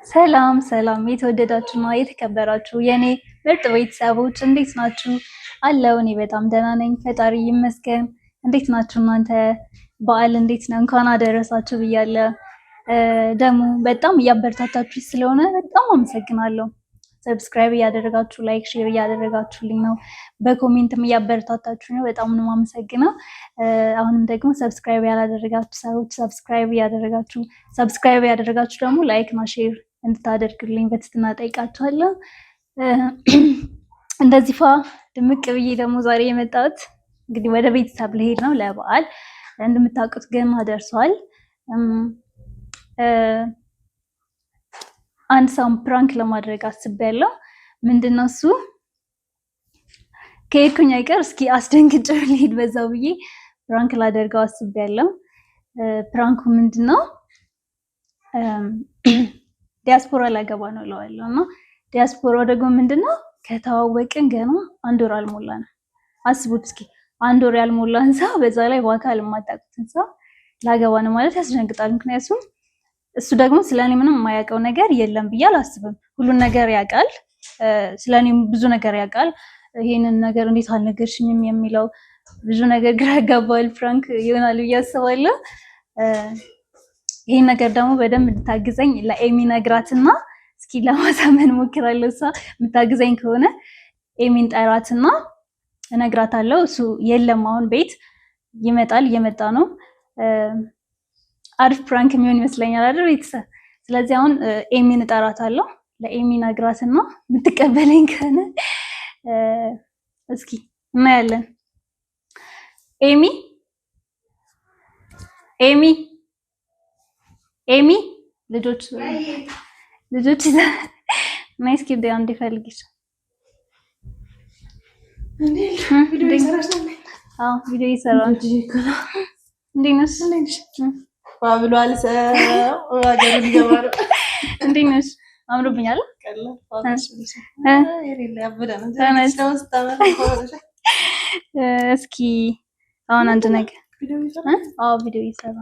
ሰላም ሰላም የተወደዳችሁና የተከበራችሁ የኔ ምርጥ ቤተሰቦች እንዴት ናችሁ? አለው እኔ በጣም ደህና ነኝ፣ ፈጣሪ ይመስገን። እንዴት ናችሁ እናንተ? በዓል እንዴት ነው? እንኳን አደረሳችሁ ብያለሁ። ደግሞ በጣም እያበረታታችሁ ስለሆነ በጣም አመሰግናለሁ። ሰብስክራይብ እያደረጋችሁ ላይክ፣ ሼር እያደረጋችሁልኝ ነው። በኮሜንትም እያበረታታችሁ ነው። በጣም ነው የማመሰግነው። አሁንም ደግሞ ሰብስክራይብ ያላደረጋችሁ ሰዎች ሰብስክራይብ ያደረጋችሁ ደግሞ ላይክ እና ሼር እንድታደርግልኝ በትህትና ጠይቃችኋለሁ። እንደዚህ ፋ ድምቅ ብዬ ደግሞ ዛሬ የመጣሁት እንግዲህ ወደ ቤተሰብ ልሄድ ነው ለበዓል። እንደምታውቁት ገና ደርሷል። አንድ ሰው ፕራንክ ለማድረግ አስቤያለሁ። ምንድነው እሱ? ከሄድኩኝ አይቀር እስኪ አስደንግጬው ልሄድ በዛው ብዬ ፕራንክ ላደርገው አስቤያለሁ። ፕራንኩ ምንድነው? ዲያስፖራ ላገባ ነው እለዋለሁ እና ዲያስፖራ ደግሞ ምንድነው? ከተዋወቅን ገና አንድ ወር አልሞላንም። አስቡት እስኪ አንድ ወር ያልሞላን ሰው በዛ ላይ በአካል የማታውቁትን ሰው ላገባ ነው ማለት ያስደነግጣል። ምክንያቱም እሱ ደግሞ ስለኔ ምንም የማያውቀው ነገር የለም ብዬ አላስብም። ሁሉን ነገር ያውቃል፣ ስለኔ ብዙ ነገር ያውቃል። ይሄንን ነገር እንዴት አልነገርሽኝም የሚለው ብዙ ነገር ግራ ያጋባል። ፍራንክ ይሆናል ብዬ አስባለሁ። ይሄን ነገር ደግሞ በደንብ እንድታግዘኝ ለኤሚ ነግራትና እስኪ ለማሳመን ሞክራለሁ። እሷ የምታግዘኝ ከሆነ ኤሚን ጠራትና እነግራታለሁ። እሱ የለም አሁን ቤት ይመጣል፣ እየመጣ ነው። አሪፍ ፕራንክ የሚሆን ይመስለኛል አይደል ቤተሰብ? ስለዚህ አሁን ኤሚን እጠራታለሁ። ለኤሚ ነግራትና የምትቀበለኝ ከሆነ እስኪ እናያለን። ኤሚ ኤሚ ኤሚ ልጆች ናይስ ኪድ አንዴ ፈልጊሽ። ቪዲዮ ይሰራል። እንዴት ነሽ? ባብሏል ሰው አገሩ ሊገባር። እንዴት ነሽ? አምሮብኛል። እስኪ አሁን አንድ ነገር ቪዲዮ ይሰራ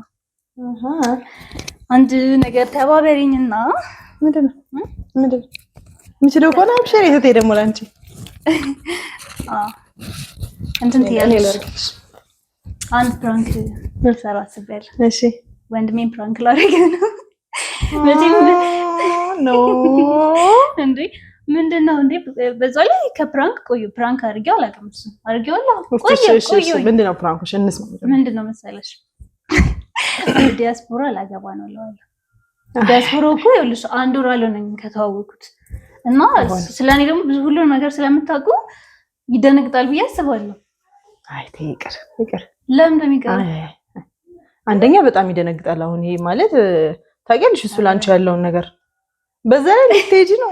አንድ ነገር ተባበሪኝና። ምንድነው የምችለው ከሆነ አብሽር። የት ደግሞ ላንቺ እንትን ትያለሽ። አንድ ፕራንክ ልሰራ አስቤያለሁ። እሺ ወንድሜን ፕራንክ ላደርግ ነው። እንዴ ምንድነው እንዴ? በዛ ላይ ከፕራንክ ፕራንክ አድርጌው አላውቅም። እሱ አድርጌዋለሁ። ምንድነው ፕራንክሽ? እንስማ። ምንድነው መሰለሽ? ዲያስፖራ ላገባ ነው እለዋለሁ። ዲያስፖራ እኮ ይኸውልሽ አንድ ወር አልሆነኝም ከተዋወቁት እና ስለኔ ደግሞ ብዙ ሁሉ ነገር ስለምታውቁ ይደነግጣል ብዬ አስባለሁ። አይ ይቅር። ለምን እንደሚቀር አንደኛ በጣም ይደነግጣል። አሁን ይሄ ማለት ታውቂያለሽ፣ እሱ ላንቺ ያለውን ነገር በዛ ላይ ልትሄጂ ነው።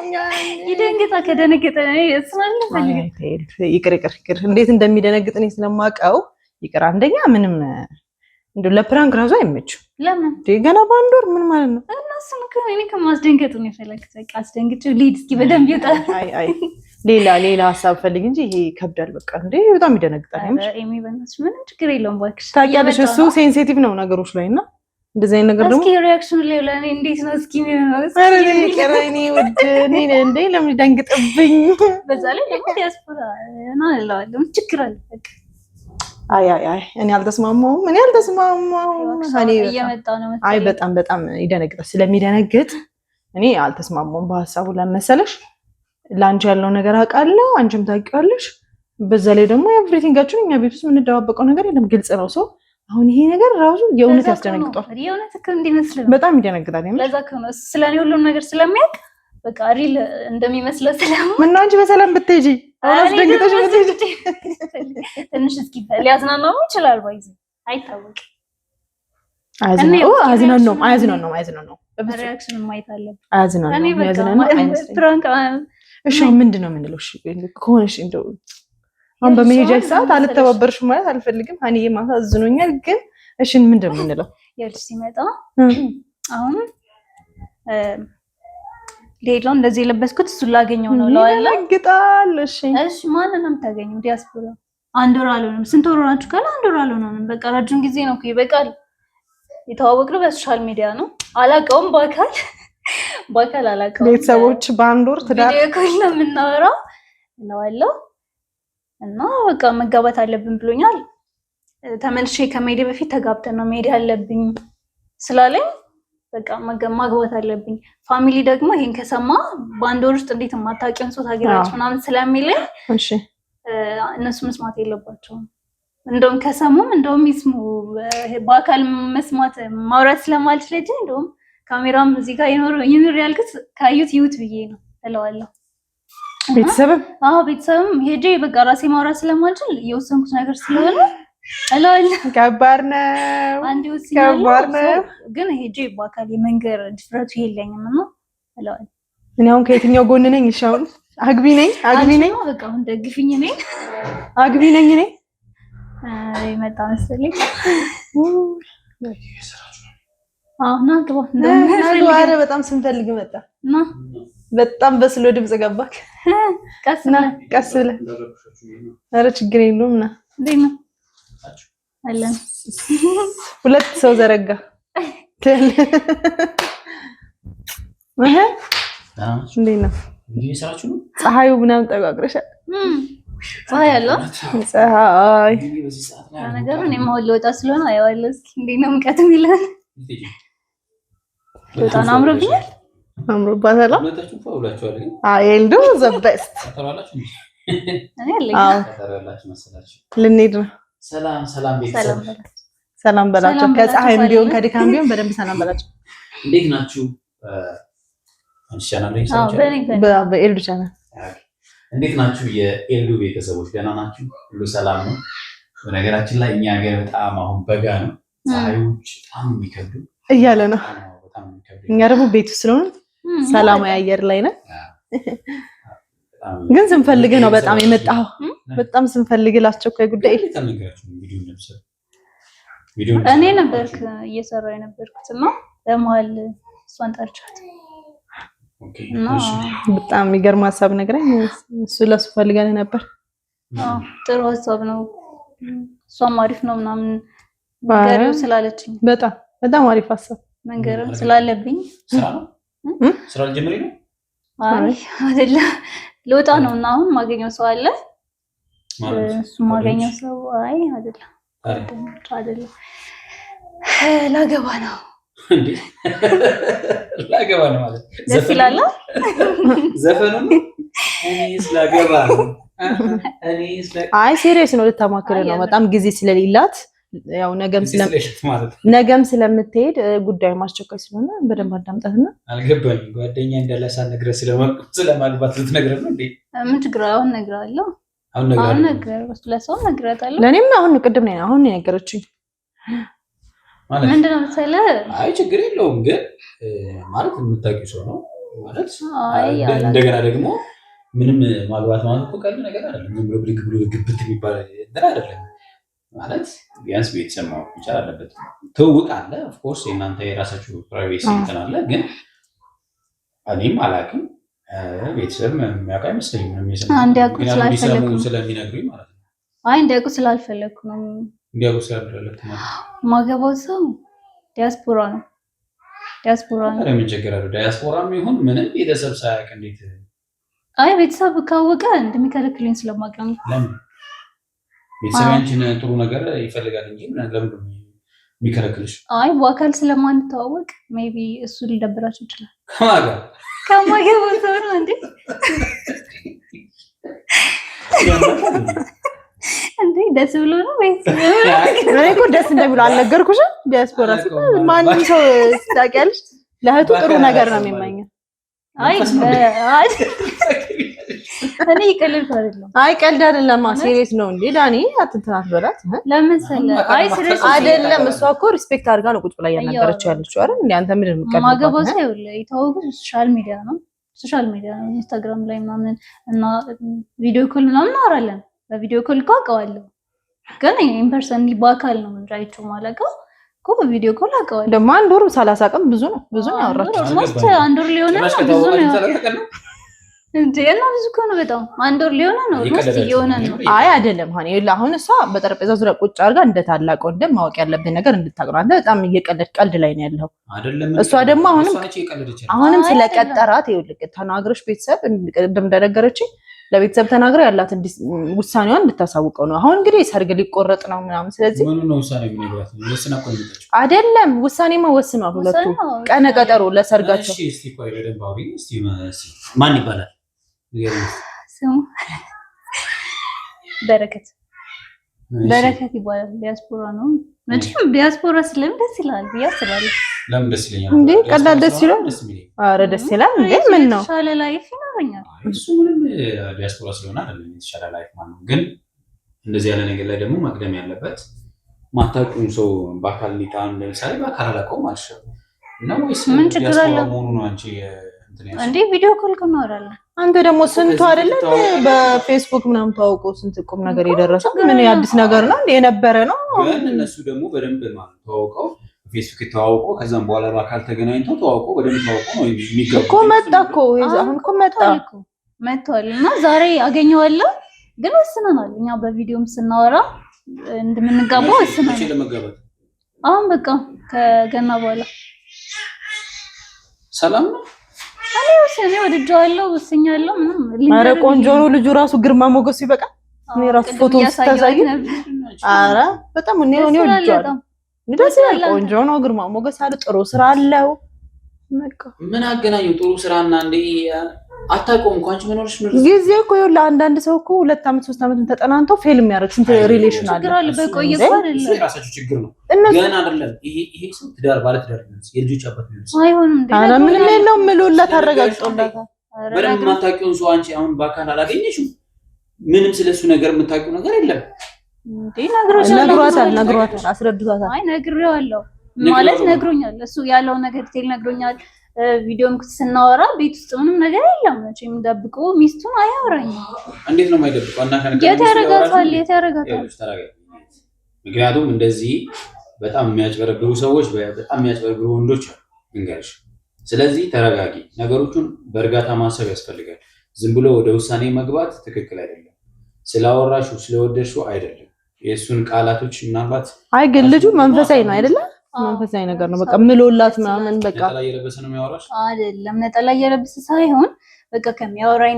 ይደነግጣ ከደነገጠ ይቅር። እንዴት እንደሚደነግጥ እኔ ስለማውቀው ይቅር። አንደኛ ምንም እንደው ለፕራንክ ራሱ አይመችም። ለምን ገና በአንድ ወር ምን ማለት ነው? እነሱን እኔ ከማስደንገጡ ነው የፈለግኩት። በቃ አስደንግጬው ልሂድ እስኪ በደንብ ይወጣል። አይ ሌላ ሀሳብ ፈልግ እንጂ ይሄ ይከብዳል። በቃ እንዴ በጣም ይደነግጣል። ኤሚ በእናትሽ ምንም ችግር የለውም እባክሽ። ታውቂያለሽ እሱ ሴንሲቲቭ ነው ነገሮች ላይ እና እንደዚህ አይነት ነገር ደግሞ እስኪ ሪአክሽኑ ላይ ለኔ እንዴት ነው እስኪ ነው እንዴ ለምን ደንግጥብኝ። በዛ ላይ ደግሞ ዲያስፖራ እና ለዋለም ችግር አለ። በቃ አይ እኔ አልተስማማሁም። አይ በጣም ይደነግጣል። ስለሚደነግጥ እኔ አልተስማማሁም በሀሳቡ። ለመሰለሽ ላንቺ ያለው ነገር አውቃለሁ፣ አንቺም ታውቂዋለሽ። በዛ ላይ ደግሞ ኤቭሪቲንጋችን እኛ ቤት ውስጥ የምንደባበቀው ነገር የለም፣ ግልጽ ነው። ሰው አሁን ይሄ ነገር ራሱ የእውነት ያስደነግጣል። የእውነት እኮ እንዲመስል በጣም ይደነግጣል። ለዛ ከሆነ ስለኔ ሁሉም ነገር ስለሚያውቅ በቃ ሪል እንደሚመስለው ምን ነው አንቺ በሰላም ብትሄጂ አስደንግጠሽ ብትሄጂ ትንሽ እስኪ ሊያዝናናው ይችላል። ባይዚ አይታወቅም። አያዝናናውም። ሪአክሽን ማየት አለብን። አያዝናናውም። እሺ ምንድን ነው የምንለው? እሺ ከሆነሽ እንደው አሁን በመሄጃ ሰዓት አልተባበርሽም ማለት አልፈልግም። ሀኒዬ ማሳዝኖኛል፣ ግን እሺ ምንድን ነው የምንለው? ይኸውልሽ ሲመጣ አሁን ሌላው እንደዚህ የለበስኩት እሱን ላገኘው ነው እለዋለሁ። ይደነግጣል። እሺ ማንን ነው የምታገኘው? ዲያስፖራ አንድ ወር አልሆነም። ስንት ወር ናችሁ ካለ አንድ ወር አልሆነም። በቃ ረጅም ጊዜ ነው እኮ ይበቃል። የተዋወቅነው በሶሻል ሚዲያ ነው። አላውቀውም በአካል በአካል አላውቀውም። ቤተሰቦች በአንድ ወር ትዳር ቪዲዮ ኮል ነው የምናወራው እለዋለሁ እና በቃ መጋባት አለብን ብሎኛል። ተመልሼ ከመሄዴ በፊት ተጋብተን ነው መሄድ ያለብኝ ስላለኝ በቃ ማግባት አለብኝ። ፋሚሊ ደግሞ ይሄን ከሰማ በአንድ ወር ውስጥ እንዴት የማታውቂውን ሰው ታገቢያለሽ ምናምን ስለሚለኝ እነሱ መስማት የለባቸውም። እንደውም ከሰሙም እንደውም ይስሙ። በአካል መስማት ማውራት ስለማልችል እንጂ እንደውም ካሜራም እዚህ ጋር ይኖር ያልኩት ካዩት ይዩት ብዬ ነው እለዋለሁ። ቤተሰብም ሄጄ በቃ ራሴ ማውራት ስለማልችል የወሰንኩት ነገር ስለሆነ እለዋለሁ። ከባድ ነው። አንዴ ወስኛለሁ ግን ሄጄ በአካል የመንገር ድፍረቱ የለኝም እና እለዋለሁ። እኔ አሁን ከየትኛው ጎን ነኝ? ይሻውን አግቢ ነኝ በቃ አሁን ደግፊኝ ነኝ አግቢ ነኝ እኔ መጣ መሰለኝ። አሁን ኧረ በጣም ስንፈልግ መጣ እና በጣም በስሎ ድምጽ ገባክ። ቀስ ብለህ ኧረ ችግር የለውም ና እንዴት ነው አለን። ሁለት ሰው ዘረጋ። እንዴት ነው ፀሐዩ ምናምን ጠቋቁረሻል? ፀሐይ አለ ፀሐይ ነገሩ እኔማ ልወጣ ስለሆነ አየዋለሁ። እስኪ እንዴት ነው ሙቀት የሚለን? በጣም አምሮብኛል። አምሮባታል። ኤልዱ ዘ ቤስት። ልንሄድ ነው። ሰላም በላቸው። ከፀሐይም ቢሆን ከድካም ቢሆን በደንብ ሰላም በላቸው። እንዴት ናችሁ? በኤልዱ ቻናል እንዴት ናችሁ? የኤልዱ ቤተሰቦች ደህና ናችሁ? ሁሉ ሰላም ነው? በነገራችን ላይ እኛ ሀገር በጣም አሁን በጋ ነው። ፀሐዮች በጣም የሚከብዱ እያለ ነው። እኛ ደግሞ ቤቱ ስለሆነ ሰላማዊ አየር ላይ ነን። ግን ስንፈልግህ ነው በጣም የመጣው። በጣም ስንፈልግህ ለአስቸኳይ ጉዳይ እኔ ነበርክ እየሰራሁ የነበርኩት እና በመሀል እሷን ጠርቻት በጣም የሚገርም ሀሳብ ነግረኝ እሱ ለሱ ፈልገን ነበር። ጥሩ ሀሳብ ነው። እሷም አሪፍ ነው ምናምን መንገርም ስላለችኝ በጣም አሪፍ ሀሳብ መንገርም ስላለብኝ ስራ ልጀምሪ ነው። አይ አይደለም ልወጣ ነው እና አሁን ማገኘው ሰው አለ እሱ ማገኘው ሰው አይ አይደለም ላገባ ነው እንዴ? ላገባ ነው ማለት ደስ ይላል። ዘፈኑ እኔስ ላገባ ነው። አይ ሲሪየስ ነው። ልታማክር ነው በጣም ጊዜ ስለሌላት ያው ነገም ስለምትሄድ ጉዳዩ ማስቸኳይ ስለሆነ በደንብ አዳምጣትና አልገባኝም። ጓደኛ እንደላሳ ነግረ ስለማግባት ልትነግረን ነው እንዴ? ምን ችግር አሁን እነግራለሁ። አሁን ለሰው እነግራታለሁ። ለእኔም አሁን ቅድም ነው አሁን የነገረችኝ። ምንድን ነው መሰለህ? አይ ችግር የለውም ግን ማለት የምታውቂው ሰው ነው ማለት እንደገና ደግሞ ምንም ማግባት ማለት እኮ ቀላል ነገር አይደለም። ዝም ብሎ ብድግ ብሎ ግብት የሚባል ነገር አይደለም ማለት ቢያንስ ቤተሰብ ማወቅ መቻል አለበት። ትውውቅ አለ ኦፍ ኮርስ የእናንተ የራሳችሁ ፕራይቬሲ እንትን አለ። ግን እኔም አላውቅም ቤተሰብ የሚያውቅ አይመስለኝም። እንዲያውቁ ስለሚነግሩኝ ማለት ነው። አይ እንዲያውቁ ስላልፈለግኩ ነው። እንዲያውቁ ስላልፈለግኩ ማለት ማገባው ሰው ዲያስፖራ ነው። ምን ችግር አለው? ዲያስፖራም ይሁን ምንም ቤተሰብ ሳያውቅ እንዴት? አይ ቤተሰብ ካወቀ እንደሚከለክለኝ ስለማውቅ ነው። ለምን ቤተሰባችን ጥሩ ነገር ይፈልጋል እንጂ ለምን የሚከለክልሽ? አይ በአካል ስለማንተዋወቅ ሜቢ እሱ ሊደብራቸው ይችላል። ከማገባው ሰው ነው እንዴ? እንዴ ደስ ብሎ ነው ወይስ? እኔ እኮ ደስ እንደሚለው አልነገርኩሽም? ዲያስፖራ ማንም ሰው ታውቂያለሽ፣ ለእህቱ ጥሩ ነገር ነው የሚመኘው። አይ እኔ ይቀልድ አይደለም። አይ ቀልድ አይደለም፣ ሲሪየስ ነው እንዴ ዳኒ አትንተናት በላት። ለምሳሌ አይ ሲሪየስ አይደለም። እሷ እኮ ሪስፔክት አድርጋ ነው ቁጭ ብላ እያናገረችው ያለችው አይደል? እንዴ አንተ ምንድን ነው የምትቀልድ? ማገባው ሰው ይተዋወቁ ሶሻል ሚዲያ ነው ኢንስታግራም ላይ ምናምን እና ቪዲዮ ኮል ምናምን እናወራለን። በቪዲዮ ኮል እኮ አውቀዋለሁ ግን ኢንፐርሰን በአካል ነው እንጂ አይቼው ማለቀው እኮ በቪዲዮ ኮል አውቀዋለሁ። ደግሞ አንድ ወር 30 ቀን ብዙ ነው ያወራችሁ። ኦልሞስት አንድ ወር ሊሆን ነው ብዙ ነው። እንዴ እና ብዙ እኮ ነው በጣም አንድ ወር ሊሆን ነው ኦልሞስት እየሆነ ነው። አይ አይደለም ሆነ ይኸውልህ አሁን እሷ በጠረጴዛ ዙሪያ ቁጭ አድርጋ እንደ ታላቅ ወንድም ማወቅ ያለብን ነገር እንድታውቅ ነው። አንተ በጣም ቀልድ ላይ ነው ያለው አይደለም። እሷ ደግሞ አሁንም ስለቀጠራት ይኸውልህ ተናግረሽ ቤተሰብ እንደነገረችኝ ለቤተሰብ ተናግራ ያላትን ውሳኔዋን እንድታሳውቀው ነው። አሁን እንግዲህ ሰርግ ሊቆረጥ ነው ምናምን። ስለዚህ ምን ነው ውሳኔ የሚነግራት ወስና እኮ ነው አይደለም ውሳኔማ ወስኗል። ሁለቱ ቀነ ቀጠሮ ለሰርጋቸው። እሺ እስቲ ቆይ በደንብ አውሪ እስቲ ማን ይባላል? ስሙ በረከት ይባላል። ዲያስፖራ ነው መቼም ዲያስፖራ ስለምን ደስ ይላል ብዬ አስባለሁ። ለምን ደስ ይለኛል? እንዴ ቀላል ደስ ይላል። ኧረ ደስ ይላል እንዴ ምን ነው የተሻለ ላይፍ ይኖረኛል። እሱ ምንም ዲያስፖራ ስለሆነ አይደለም የተሻለ ላይፍ ማለት ነው። ግን እንደዚህ ያለ ነገር ላይ ደግሞ መቅደም ያለበት ማታውቂውን ሰው በአካል ሊታን ለምሳሌ በአካል አላውቀውም ማለት ነው ወይስ ምን ችግር አለ መሆኑ ነው? አንቺ እንዴ ቪዲዮ ኮል እናወራለን። አንተ ደግሞ ስንቱ አይደለም በፌስቡክ ምናምን ተዋውቆ ስንት ቁም ነገር የደረሰው ምን አዲስ ነገር ነው እንዴ? የነበረ ነው። ግን እነሱ ደግሞ በደንብ ማለት ተዋውቀው ፌስቡክ ተዋውቆ ከዛም በኋላ በአካል ተገናኝተው ተዋውቆ በደንብ ተዋውቆ ነው የሚገባው እኮ መጣ እኮ አሁን እኮ መጥቷል እና ዛሬ አገኘዋለሁ። ግን ወስነናል እኛ በቪዲዮም ስናወራ እንደምንጋባው ወስነናል። አሁን በቃ ከገና በኋላ ሰላም ነው። እኔ ወድጄዋለሁ ወስኛለሁ። ምንም ኧረ ቆንጆ ነው ልጁ ራሱ ግርማ ሞገሱ ይበቃል። እኔ ራሱ ፎቶ ስታሳይ ኧረ በጣም እኔ ወድጄዋለሁ። ደስ ይላል። ቆንጆ ነው ግርማ ሞገስ አለ ጥሩ ስራ አለው። ምን አገናኘው ጥሩ ስራና እንዴ? አታውቀውም እኮ አንቺ ምን ሆነሽ ነው? ጊዜ እኮ ይኸውልህ አንዳንድ ሰው እኮ 2 ዓመት 3 ዓመት ተጠናንተው ፌል የሚያደርግ ስንት ሪሌሽን አለ። በቆየ እኮ አይደለም የራሳቸው ችግር ነው። ገና አይደለም ይሄ ሰው ትዳር ባለ ትዳር ነው የልጆች አባት ነው አይሆንም እንዴ? ኧረ ምንም የለውም ምሎላት አረጋግጦላታል። በደንብ የማታውቂውን ሰው አንቺ አሁን በአካል አላገኘሽም። ምንም ስለሱ ነገር የምታውቂው ነገር የለም እንዴ? ነግሯታል አስረድቷታል። አይ ነግሬዋለሁ ማለት ነግሮኛል። እሱ ያለው ነገር ዲቴል ነግሮኛል። ቪዲዮም ስናወራ ቤት ውስጥ ምንም ነገር የለም። መቼም ደብቆ ሚስቱን አያወራኝም። እንዴት ነው የማይደብቀው? እና የት ያረጋታል? ምክንያቱም እንደዚህ በጣም የሚያጭበረብሩ ሰዎች በጣም የሚያጭበረብሩ ወንዶች አሉ እንግዲህ። ስለዚህ ተረጋጊ። ነገሮቹን በእርጋታ ማሰብ ያስፈልጋል። ዝም ብሎ ወደ ውሳኔ መግባት ትክክል አይደለም። ስላወራሽው ስለወደድሽው አይደለም። የእሱን ቃላቶች ምናልባት አይ ግን ልጁ መንፈሳዊ ነው አይደለ? መንፈሳዊ ነገር ነው። በቃ ምሎላት ምናምን በቃ ነጠላ እየለበሰ ነው የሚያወራሽ አይደለም። ነጠላ እየለበሰ ሳይሆን በቃ የሚያወራኝ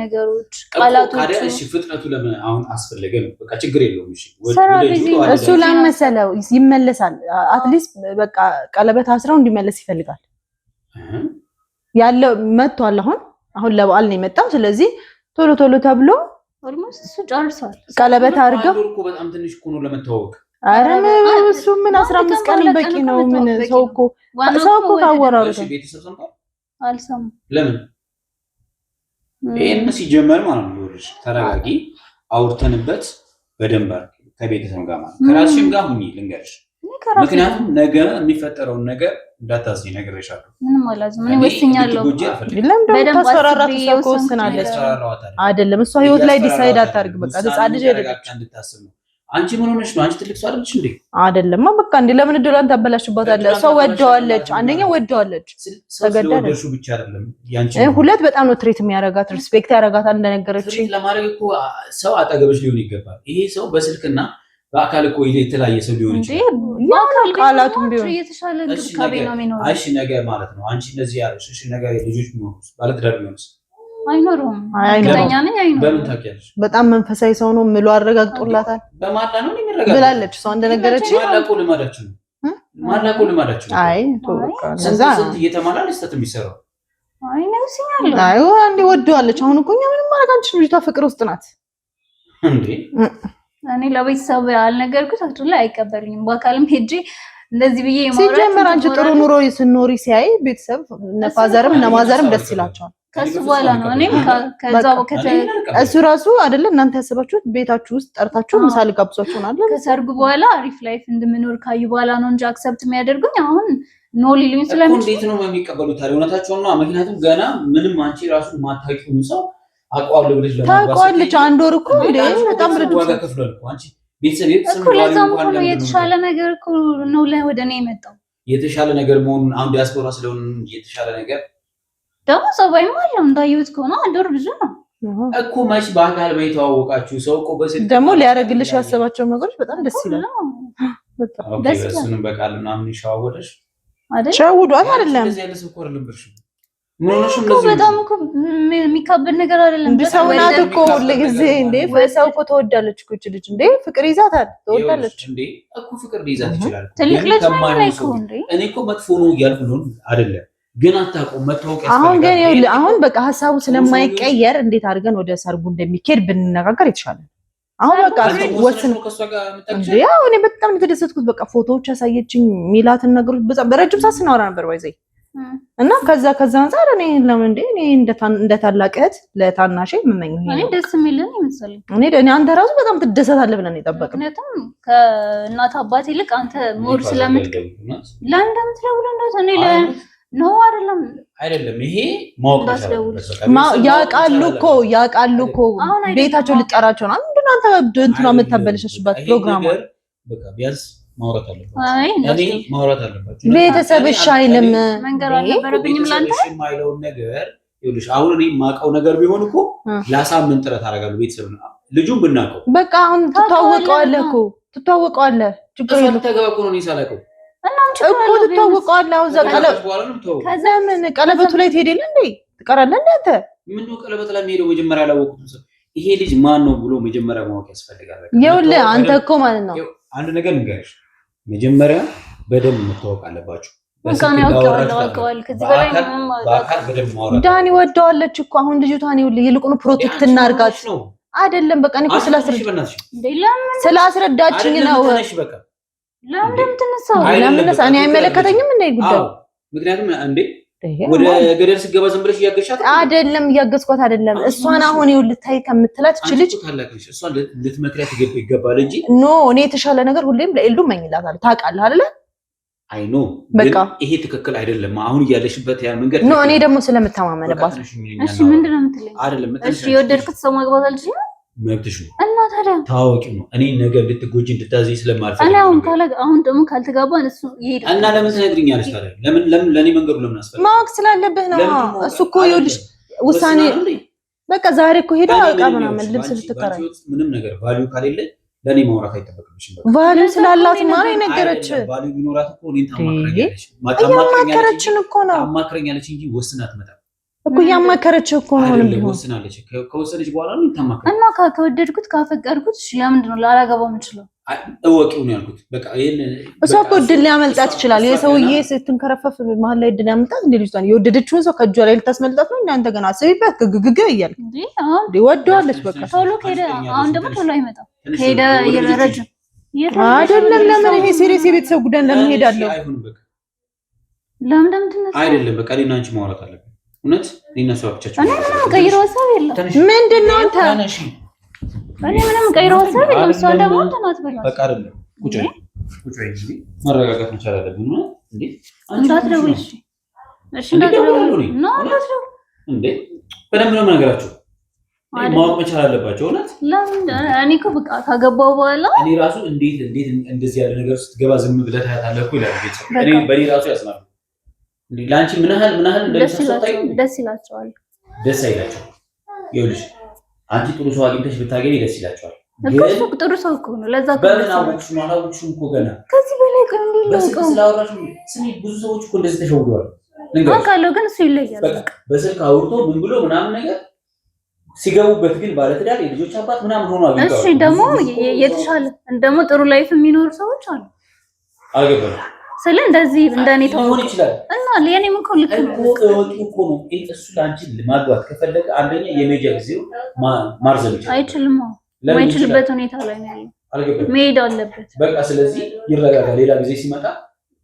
ነገሮች ቃላቶች። እሺ ፍጥነቱ ለምን አሁን አስፈለገ ነው? በቃ ችግር የለውም። እሺ እሱ ለመሰለው ይመለሳል። አትሊስት በቃ ቀለበት አስረው እንዲመለስ ይፈልጋል። ያለው መጥቷል። አሁን ለበዓል ነው የመጣው። ስለዚህ ቶሎ ተብሎ ኦልሞስት እሱ ጨርሷል። ቀለበት አድርገው እኮ በጣም ትንሽ እኮ ነው ለመታወቅ። አረ እሱ ምን 15 ቀን በቂ ነው። ምን ሰው እኮ ካወራሩ ቤተሰብ ሰምቷል። አልሰማም። ለምን ይሄን ሲጀመር ማለት ነው። ይኸውልሽ ተረጋጊ፣ አውርተንበት በደንብ ከቤተሰብ ጋር ማለት ከራስሽም ጋር ሁኚ ልንገርሽ። ምክንያቱም ነገ የሚፈጠረውን ነገር እንዳታዝኝ ነግሬሻለሁ። ምንም አላዝም። ምን ወስኛለሁ። በደንብ ታስፈራራት ተወስናለች አይደለም። እሷ ህይወት ላይ ዲሳይድ አታርግ። በቃ ህፃን ልጅ አይደለች እንድታስብ ነው። አንቺ ምን ሆነሽ ነው? አንቺ ትልቅ ሰው አይደለሽ እንዴ? አይደለም በቃ እንዴ ለምን እድሏን ታበላሽባታለህ? እሷ ወደዋለች። አንደኛ ወደዋለች። ተገዳለሽ ብቻ አይደለም ያንቺ ሁለት በጣም ነው ትሪት የሚያረጋት፣ ሪስፔክት ያረጋታል። እንደነገረች ለማድረግ እኮ ሰው አጠገብሽ ሊሆን ይገባል። ይሄ ሰው በስልክና በአካል እኮ የተለያየ ሰው ሊሆን ይችላል። ቃላቱም ቢሆን የተሻለ እንክብካቤ ነው የሚኖረው። እሺ ነገር ማለት ነው። አንቺ እንደዚህ ያለሽ እሺ ነገር ልጆች ቢሆኑስ ባለትዳር ቢሆኑስ? አይኖርም። እርግጠኛ ነኝ አይኖርም። በምን ታውቂያለሽ? በጣም መንፈሳዊ ሰው ነው ምሎ አረጋግጦላታል በማላ ነው የሚረጋጋው ብላለች። እሷ እንደነገረች ማላቆ ልማዳችን አይ ተወቃ ስንት እየተማላል ስተት የሚሰራው አይ ነው ሲኛለሁ። አይ አንዴ ወደዋለች። አሁን እኮ እኛ ምንም ማድረግ አንችልም። ልጅቷ ፍቅር ውስጥ ናት እንዴ። እኔ ለቤተሰብ አልነገርኩት አክቹሊ አይቀበልኝም። በአካልም ሄጄ እንደዚህ ብዬ ማውራት ሲጀመር አንቺ ጥሩ ኑሮ ስኖሪ ሲያይ ቤተሰብ ነፋዘርም ነማዘርም ደስ ይላቸዋል። ከሱ በኋላ ነው እኔም ከዛው እሱ ራሱ አይደለ እናንተ ያሰባችሁት ቤታችሁ ውስጥ ጠርታችሁ ምሳ ልጋብዛችሁ ነው። ከሰርጉ በኋላ አሪፍ ላይፍ እንደምኖር ካዩ በኋላ ነው እንጂ አክሰፕት የሚያደርጉኝ አሁን ኖ ሊሉኝ ስለምን እንዴት ነው የሚቀበሉት? ታዲያ እውነታቸው ነው። ምክንያቱም ገና ምንም አንቺ ራሱ ማታውቂውን ሰው አቋዋለሁ ብለሽ ታውቃለች። አንድ ወር እኮ እንዴ በጣም ረጅም ዋጋ ከፍሏል እኮ አንቺ ቤተሰብ ነው የተሻለ ነገር እኮ ነው ወደ እኔ የመጣው። የተሻለ ነገር መሆኑን አሁን ዲያስፖራ ስለሆነ የተሻለ ነገር ደግሞ ጸባይም አለው እንዳየሁት ከሆነ አንድ ወር ብዙ ነው እኮ መች በአካል በተዋወቃችሁ ሰው እኮ በስልክ ደግሞ ሊያደርግልሽ ያሰባቸው ነገሮች በጣም ደስ ይላል። ኦኬ እሱንም በቃል ምናምን ይሻወደሽ አይደል? ሸውዷት አይደለም እንደዚህ ያለ ሰው ልምብርሽ ምን ሆነሽ እንደዚህ በጣም እኮ የሚካበድ ነገር አይደለም። እንዴ ሰው ናት እኮ ለጊዜ እንዴ ሰው እኮ ተወዳለች እኮ እቺ ልጅ እንዴ ፍቅር ይዛታል ተወዳለች እንዴ እኮ ፍቅር ሊይዛት ይችላል። ትልቅ ልጅ ነው እኮ እንዴ እኔ እኮ መጥፎ ነው እያልኩ ነው አይደለም ግን አታውቁም መታወቅ ያስፈልጋል። አሁን ግን ይኸውልህ አሁን በቃ ሐሳቡ ስለማይቀየር እንዴት አድርገን ወደ ሰርጉ እንደሚኬድ ብንነጋገር ይችላል። አሁን በቃ ወስነው ከሷ ጋር እንዴ አሁን እኔ በጣም የተደሰትኩት በቃ ፎቶዎች ያሳየችኝ ሚላትን ነገሮች በጣም በረጅም ሰዓት ስናወራ ነበር ባይዘይ እና ከዛ አንፃር እኔ ለምን እንዴ እኔ እንደ ታላቅ እህት ለታናሼ የምመኘው እኔ ደስ የሚልን ይመስለኝ እኔ አንተ ራሱ በጣም ትደሰታለህ ብለን የጠበቅነው ምክንያቱም ከእናት አባት ይልቅ አንተ ሞር ለምትደውለው እንደው እኔ ነው አይደለም ይሄ ማወቅ ያውቃሉ እኮ ቤታቸው ልጠራቸው ነው አንድ አንተ እንትና የምታበለሽበት ፕሮግራም በቃ ቢያንስ ማውራት አለባችሁ ቤተሰብሽ አይልም መንገር አልነበረብኝም ላንተ የማይለውን ነገር ይኸውልሽ አሁን እኔ የማውቀው ነገር ቢሆን እኮ ላሳምን ጥረት አደርጋለሁ ቤተሰብ ነው ልጁን ብናውቀው በቃ አሁን ትተዋወቀዋለህ ችግር የለም ተገባኩ ነው ሳላውቀው እኮ ትተዋወቀዋለህ አሁን ከዛ ምን ቀለበቱ ላይ ትሄድልህ እንዴ ትቀራለህ እንዴ አንተ ምንድነው ቀለበት ላይ የሚሄደው መጀመሪያ ያላወቁትም ሰው ይሄ ልጅ ማን ነው ብሎ መጀመሪያ ማወቅ ያስፈልጋል ይኸውልህ አንተ እኮ ማለት ነው አንድ ነገር ንገርሽ መጀመሪያ በደንብ መተዋወቅ አለባችሁ ዳኒ ወደዋለች እኮ አሁን ልጅቷን ይልቁኑ ፕሮቴክት እናርጋት አይደለም በቃ እኔ ስላስረዳችኝ ነው ለምን ተነሳው እኔ አይመለከተኝም እንዴ ጉዳዩ ምክንያቱም እንዴ ወደ ገደል ስገባ ዝም ብለሽ እያገሻት አይደለም እያገዝኳት አይደለም እሷን አሁን ልታይ ከምትላት እቺ ልጅ እሷን ልትመክሪያት ይገባል እንጂ ኖ እኔ የተሻለ ነገር ሁሌም ለኤልዱ መኝላታለሁ ታውቃለህ አይደለ አይ ኖ በቃ ይሄ ትክክል አይደለም አሁን እያለሽበት ያ መንገድ ኖ እኔ ደግሞ ስለምተማመንባት እሺ ምንድነው የምትለኝ አይደለም እሺ የወደድኩት ሰው ማግባት አልችልም መብትሽ ነው እና ታዲያ ታዋቂ ነው እኔ ነገ እንድትጎጂ እንድታዘይ ስለማልፈልግ እኔ አሁን ደግሞ ካልተጋባን እሱ ይሄዳል እና ለምን ትነግሪኛለሽ ታዲያ ለምን ለኔ መንገዱ ለምን አስፈልግ ማወቅ ስላለብህ ነው እሱ እኮ ይኸውልሽ ውሳኔ በቃ ዛሬ እኮ ሄዳ አውቃ ምናምን ልብስ ልትከራይ ምንም ነገር ቫልዩ ካሌለ ለኔ ማውራት አይጠበቅብሽም በቃ ቫልዩ ስላላት ማን ነገረች ቫልዩ ቢኖራት እኮ እኔን ታማክረኛለች እኮ ነው ታማክረኛለች እንጂ ወስና አትመጣም እኮ ያማከረች እኮ ነው ነው ወስናለች ከወሰነች በኋላ ነው ታማከረ እና ከወደድኩት ካፈቀርኩት ለምንድን ነው ላላገባው የምችለው እወቂው ነው ያልኩት በቃ ይሄን እሷ እኮ ድል ሊያመልጣት ይችላል የሰውዬ ስትንከረፈፍ መሀል ላይ ድል ያመልጣት እንደ ልጅቷን የወደደችውን ሰው ከእጇ ላይ ልታስመልጣት ነው እናንተ ገና አስቢበት ግግግግ እያልክ እንዴ ወደዋለች በቃ ቶሎ ከሄደ አሁን ደግሞ ቶሎ አይመጣም ከሄደ ይረረጅ አይደለም ለምን ይሄ ሲሪየስ የቤተሰብ ጉዳይ ለምን ሄዳለሁ ለምን ትነሳ አይደለም በቃ እኔና አንቺ ማውራት አለብን እውነት እኔና እሷ ብቻችን እኔ ምንም ቀይሮ ሀሳብ የለም ምንድነው አንተ እኔ ምንም ቀይሮ ሀሳብ የለም እሷ ደግሞ ተናት በላት በቃ አይደለም ቁጭ በይ እንጂ መረጋጋት መቻል አለብን ነው እንዴ እንዳትደውል እሺ እንዳትደውል ነው እንዴ በደንብ ነው ነገራችሁ ማወቅ መቻል አለባቸው እውነት ለምን እኔ እኮ በቃ ካገባው በኋላ እኔ ራሱ እንዴት እንደዚህ ያለ ነገር ውስጥ ገባ ዝም ብለህ ታያታለህ እኮ ይላል ቤተሰብ እኔ በኔ ራሱ ያስናል ላንቺ ምን ያህል እንደምትሰጣይ ደስ ይላቸዋል ደስ አይላቸው ይኸውልሽ አንቺ ጥሩ ሰው አግኝተሽ ብታገኝ ደስ ይላቸዋል እሱ ጥሩ ሰው እኮ ነው ለዛ በእናትሽ ማላውቅሽ እኮ ገና ከዚህ በላይ ቀን በስልክ ስላወራሽ ስሚ ብዙ ሰዎች እኮ እንደዚህ ተሸውደዋል አውቃለሁ ግን እሱ ይለያል በቃ በስልክ አውርቶ ምን ብሎ ምናምን ነገር ሲገቡበት ግን ባለትዳር የልጆች አባት ምናምን ሆኖ አግኝተዋል እሺ ደግሞ የተሻለ ደግሞ ጥሩ ላይፍ የሚኖሩ ሰዎች አሉ አልገባም ስለ እንደዚህ እንደኔ ተሆን ይችላል እና ለኔም እኮ ልክ ነው እኮ ነው እሱ ላንቺ ማግባት ከፈለገ አንደኛ የሜጃ ጊዜው ማርዘም ይችላል አይችልም ማይችልበት ሁኔታ ላይ ነው ያለው አልገባም መሄድ አለበት በቃ ስለዚህ ይረጋጋ ሌላ ጊዜ ሲመጣ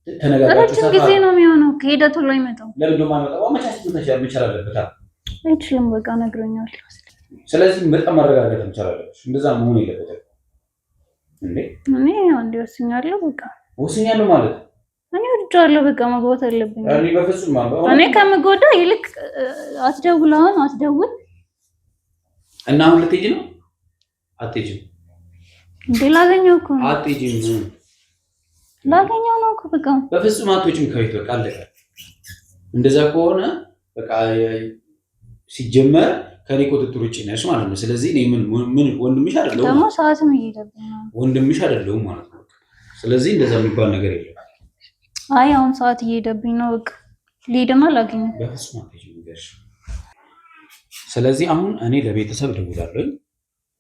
ተነጋግራችሁ ረጅም ጊዜ ነው የሚሆነው ከሄደቱ ላይ መጣው ለምን ማመጣው መቻችሁን መቻል አለበት አይችልም በቃ ነግሮኛል ስለዚህ በጣም ማረጋጋት መቻል አለበት እንደዛ መሆን የለበትም እንዴ እኔ አንዴ ወስኛለሁ በቃ ወስኛለሁ ማለት እኔ ወድጃለሁ በቃ መግባት አለብኝ እኔ በፍጹም ማለት እኔ ከምጎዳ ይልቅ አትደውል እና አሁን ልትሄጂ ነው አትሄጂም እንዴ ላገኘው እኮ ነው አትሄጂም ላገኘው ነው እኮ በቃ በፍጹም አትወጪም ከቤት በቃ አለቀ እንደዛ ከሆነ በቃ ሲጀመር ከኔ ቁጥጥር ውጭ ነሽ ማለት ነው። ስለዚህ እኔ ምን ወንድምሽ አይደለሁም ደግሞ ሰዓትም እየሄደብኝ ነው። ወንድምሽ አይደለሁም ማለት ነው። ስለዚህ እንደዛ የሚባል ነገር የለም። አይ አሁን ሰዓት እየሄደብኝ ነው። በቃ ልሄድና ላገኘው በፍጹም አትሄጂም። ስለዚህ አሁን እኔ ለቤተሰብ እደውላለሁ።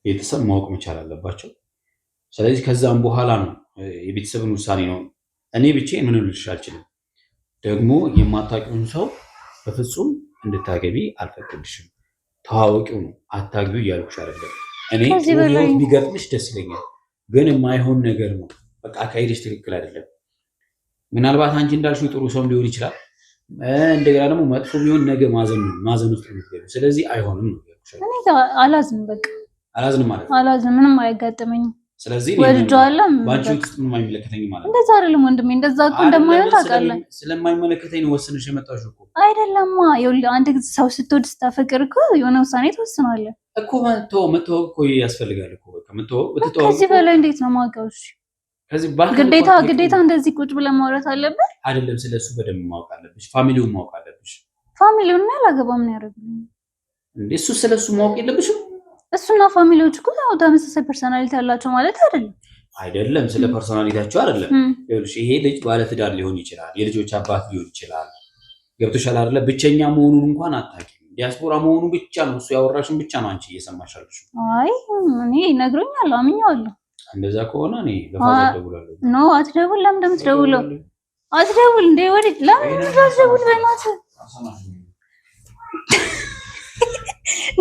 ቤተሰብ ማወቅ መቻል አለባቸው። ስለዚህ ከዛም በኋላ ነው የቤተሰብን ውሳኔ ነው። እኔ ብቻዬን ምንም ልልሽ አልችልም። ደግሞ የማታውቂውን ሰው በፍጹም እንድታገቢ አልፈቅድሽም። ተዋወቂው ነው አታግቢው እያልኩሽ አይደለም። እኔ ህይወት ቢገጥምሽ ደስ ይለኛል፣ ግን የማይሆን ነገር ነው። በቃ አካሄድሽ ትክክል አይደለም። ምናልባት አንቺ እንዳልሽው ጥሩ ሰው ሊሆን ይችላል፣ እንደገና ደግሞ መጥፎ ቢሆን ነገ ማዘን ውስጥ ነው። ስለዚህ አይሆንም ነው ያልኩሽ። እኔ አላዝንም፣ በቃ አላዝንም ማለት አላዝንም፣ ምንም አይጋጠመኝም። ስለዚህ ወልጆአለም ባንቺ ውስጥ ምንም አይመለከተኝ ማለት ነው። እንደዛ አይደለም ወንድሜ፣ እንደዛ እኮ እንደማይሆን ታውቃለህ። ስለማይመለከተኝ ነው ወስነሽ የመጣሽው እኮ አይደለማ። ይኸውልህ አንድ ጊዜ ሰው ስትወድ ስታፈቅር እኮ የሆነ ውሳኔ ትወስናለህ እኮ። መተዋወቅ እኮ ያስፈልጋል እኮ። በቃ መተዋወቅ ከዚህ በላይ እንዴት ነው የማውቀው? እሺ ከዚህ ግዴታ እንደዚህ ቁጭ ብለን ማውራት አለብን አይደለም። ስለሱ በደንብ ማወቅ አለብሽ። ፋሚሊውን ማወቅ አለብሽ። ፋሚሊውን ነው ያላገባም ነው ያደርግልኝ እንዴ? እሱ ስለሱ ማወቅ የለብሽም? እሱና ፋሚሊዎች እኮ ያው ተመሳሳይ ፐርሰናሊቲ ያላቸው ማለት አይደለም። ስለ ፐርሰናሊቲያቸው አይደለም። ይኸውልሽ ይሄ ልጅ ባለትዳር ሊሆን ይችላል፣ የልጆች አባት ሊሆን ይችላል። ገብቶሻል አይደለ? ብቸኛ መሆኑን እንኳን አታውቂም። ዲያስፖራ መሆኑ ብቻ ነው እሱ ያወራሽን ብቻ ነው አንቺ እየሰማሽ ያለሽው። አይ እኔ ነግሮኛል፣ አምኜዋለሁ። እንደዛ ከሆነ እኔ ለፋዘር ደውላለሁ። ኖ አትደውል። ለምን እንደምትደውለው አትደውል። እንደ ወዲህ ለምን እንደምትደውል በእናትህ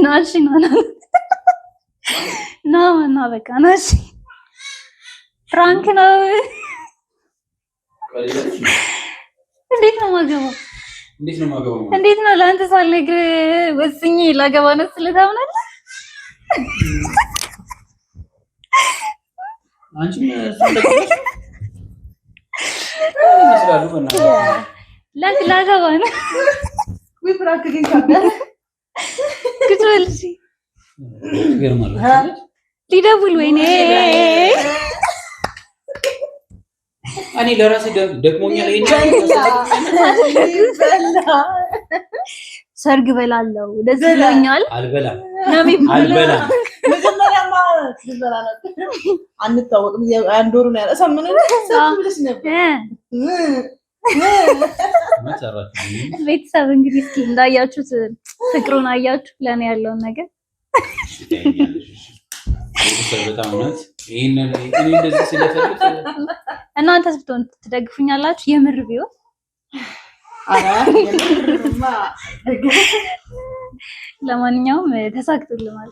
ናሺ ና በቃ ናሺ ፍራንክ ነው። እንዴት ነው የማገባው? እንዴት ነው ለአንተ ሳልነግር ወስኜ ላገባ ነው ስለታምናለህ? አንቺ ላገባ ነው። ፍራንክ ግን ካበረ ክትወልጂ ሊደውል ወይኔ እኔ ለራሴ ደክሞኛል። ሰርግ በላለው ደስ ይለኛል። አልበላም። መጀመሪያማ አንታወቅም። አንድ ወሩ ነው ያሳመነው። ቤተሰብ እንግዲህ እስኪ እንዳያችሁት ፍቅሩን አያችሁ ለኔ ያለውን ነገር በጣም እውነት ይሄንን እኔ እንደዚህ ስለፈልግ እናንተስ ብትሆን ትደግፉኛላችሁ? የምር ቢሆን ለማንኛውም ተሳክቶልናል።